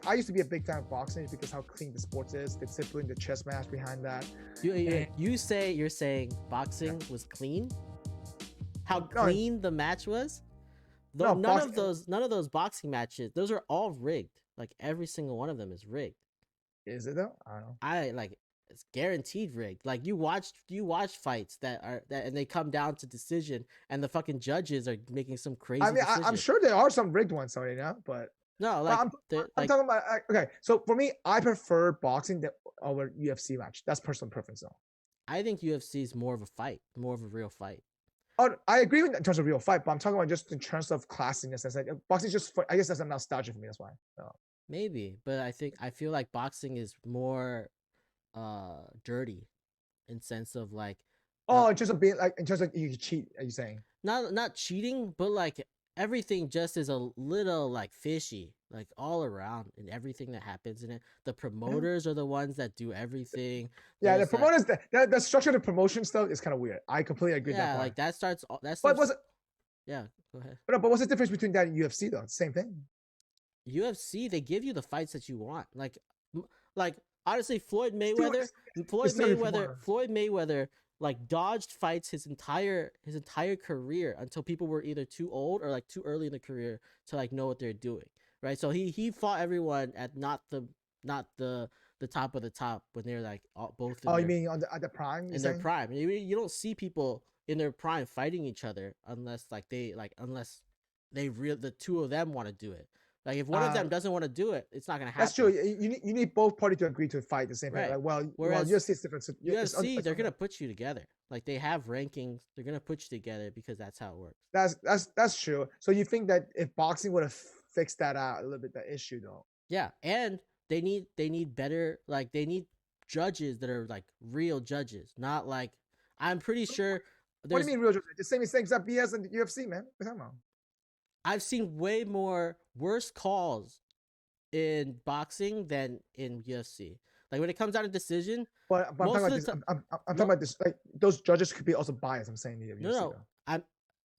I used to be a big fan of boxing because how clean the sport is, the discipline, the chess match behind that. You're saying boxing was clean? How No, clean the match was? No, none of those boxing matches, those are all rigged. Like every single one of them is rigged. Is it though? I don't know. It's guaranteed rigged. Like you watch fights that and they come down to decision, and the fucking judges are making some crazy. I mean, decision. I'm sure there are some rigged ones already now, but no, I'm talking about okay. So for me, I prefer boxing over UFC match. That's personal preference though. I think UFC is more of a fight, more of a real fight. Oh, I agree with that in terms of real fight, but I'm talking about just in terms of classiness. Like boxing, just I guess that's a nostalgia for me. That's why. Maybe, but I feel like boxing is more dirty in sense of like in terms of being like in terms of you cheat. Are you saying not cheating, but like everything just is a little like fishy, like all around, and everything that happens in it. The promoters are the ones that do everything. Yeah, the promoters, the structure of the promotion stuff is kind of weird. I completely agree. Yeah, with that part. like that starts. But was it? Yeah, go ahead. But what's the difference between that and UFC though? It's the same thing. UFC, they give you the fights that you want. Like honestly, Floyd Mayweather like dodged fights his entire career until people were either too old or like too early in the career to like know what they're doing, right? So he fought everyone at not the top of the top when they're like both. You mean at the prime? In their prime, you don't see people in their prime fighting each other unless the two of them want to do it. Like if one of them doesn't want to do it, it's not gonna happen. That's true. You need both parties to agree to fight the same thing. Like, whereas UFC is different. UFC, they're gonna put you together. Like they have rankings, they're gonna put you together because that's how it works. That's true. So you think that if boxing would have fixed that out a little bit, the issue though? Yeah, and they need better. Like they need judges that are like real judges, not like I'm pretty sure. What do you mean real judges? The same things that BS and UFC, man. What are you talking about? I've seen way more worse calls in boxing than in UFC. Like when it comes down to decision, but I'm talking about this. I'm talking about this. Like those judges could be also biased. I'm saying the UFC.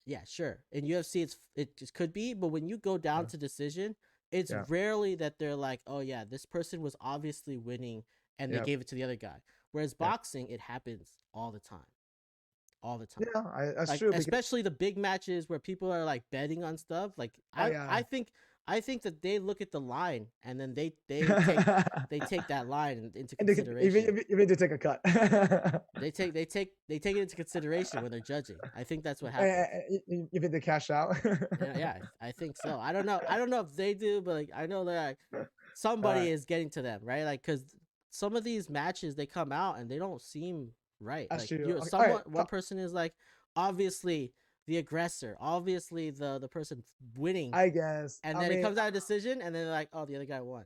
Yeah, sure. In UFC, it just could be, but when you go down to decision, it's rarely that they're like, oh yeah, this person was obviously winning and they gave it to the other guy. Whereas boxing, it happens all the time. All the time. Yeah, that's true. Especially the big matches where people are like betting on stuff. Like I think that they look at the line and then they take that line into consideration. Even to take a cut. they take it into consideration when they're judging. I think that's what happens. Even to cash out. yeah, I think so. I don't know if they do, but like I know that like, somebody is getting to them, right? Like because some of these matches they come out and they don't seem right. That's like true. One person is like obviously the aggressor, obviously the person winning, I guess, and then it comes out a decision and then they're like, oh, the other guy won.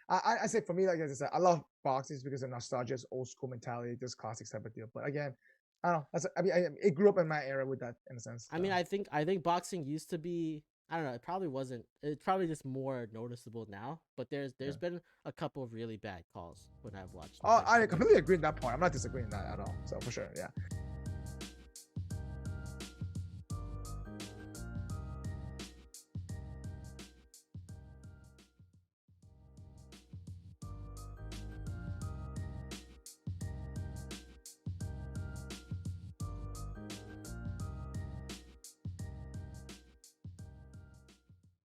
I say for me, like as I said, I love boxing because of nostalgia, old school mentality, this classic type of deal. But again, I don't know. It grew up in my era with that in a sense. I mean, I think boxing used to be. I don't know. It probably wasn't. It's probably just more noticeable now. But there's been a couple of really bad calls when I've watched. I completely agree with that point. I'm not disagreeing with that at all. So for sure, yeah.